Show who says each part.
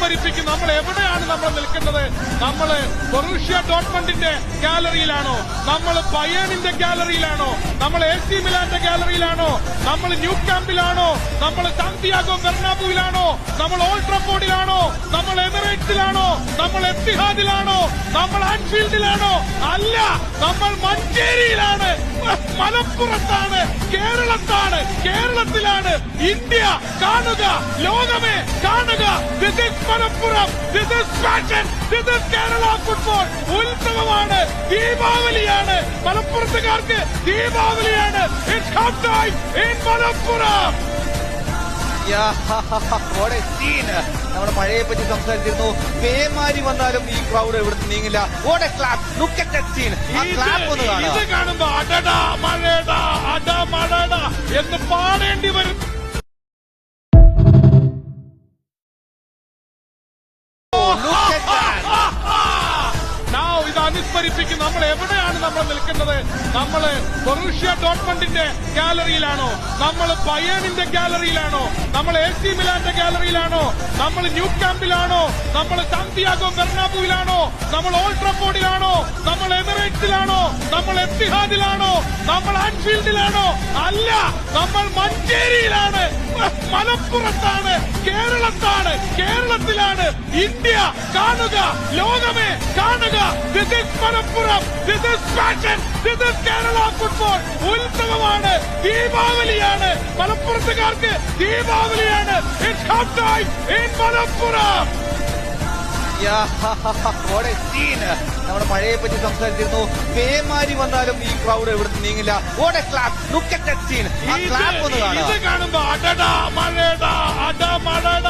Speaker 1: അനുസ്മരിപ്പിക്കും നമ്മൾ എവിടെയാണ് നമ്മൾ നിൽക്കുന്നത്. നമ്മൾ ബൊറൂഷ്യ ഡോട്ട്മണ്ടിന്റെ ഗാലറിയിലാണോ, നമ്മൾ ബയേണിന്റെ ഗാലറിയിലാണോ, നമ്മൾ AC മിലാന്റെ ഗാലറിയിലാണോ, നമ്മൾ ന്യൂ ക്യാമ്പിലാണോ, നമ്മൾ സാന്റിയാഗോ ബെർണാബുവിലാണോ, നമ്മൾ ഓൾഡ് ട്രാഫോർഡിലാണോ, നമ്മൾ എമിറേറ്റ്സിലാണോ, നമ്മൾ എത്തിഹാദിലാണോ, നമ്മൾ ആൻഫീൽഡിലാണോ? അല്ല, നമ്മൾ മഞ്ചേരിയിലാണ്, മലപ്പുറത്താണ്, കേരളത്തിലാണ്. ഇന്ത്യ കാണുക, ലോകമേ കാണുക. This is Malappuram, this is fashion, this is Kerala football. ഉത്സവമാണ്, ദീപാവലിയാണ്, മലപ്പുറത്തുകാർക്ക് ദീപാവലിയാണ്. It's half time in Malappuram.
Speaker 2: നമ്മുടെ മഴയെ പറ്റി സംസാരിച്ചിരുന്നു. പേമാരി വന്നാലും ഈ ക്രൗഡ് എവിടെ നീങ്ങില്ല.
Speaker 1: ഇത് കാണുമ്പോ അടടാ മഴടാ അട മഴടാ എന്ന് പാടേണ്ടി വരും. ഇത് അനുസ്മരിപ്പിക്കും നമ്മൾ എവിടെയാണ് നമ്മൾ നിൽക്കുന്നത്. നമ്മൾ ബൊറൂഷ്യ ഡോട്ട്മണ്ടിന്റെ ഗാലറിയിലാണോ, നമ്മൾ ബയേണിന്റെ ഗാലറിയിലാണോ, നമ്മൾ AC മിലാന്റെ ഗാലറിയിലാണോ, നമ്മൾ ന്യൂ ക്യാമ്പിലാണോ, നമ്മൾ സാന്റിയാഗോ ബെർണാബുവിലാണോ, നമ്മൾ ഓൾഡ് ട്രാഫോർഡിലാണോ, നമ്മൾ എമിറേറ്റ്സിലാണോ, നമ്മൾ എത്തിഹാദിലാണോ, നമ്മൾ ആൻഫീൽഡിലാണോ? അല്ല, നമ്മൾ മഞ്ചേരിയിലാണ്, മലപ്പുറത്താണ്, കേരളത്തിലാണ്. ഇന്ത്യ കാണുക, ലോകമേ കാണുക. This is Malappuram, this is fashion, this is Kerala football. ഉത്സവമാണ്, ദീപാവലിയാണ്, മലപ്പുറത്തുകാർക്ക് ദീപാവലിയാണ്. It's half time in Malappuram.
Speaker 2: നമ്മുടെ മഴയെ പറ്റി സംസാരിച്ചിരുന്നു. പേമാരി വന്നാലും ഈ ക്രൗഡ് എവിടെ നീങ്ങില്ല.
Speaker 1: ഇത് കാണുമ്പോ അടടാ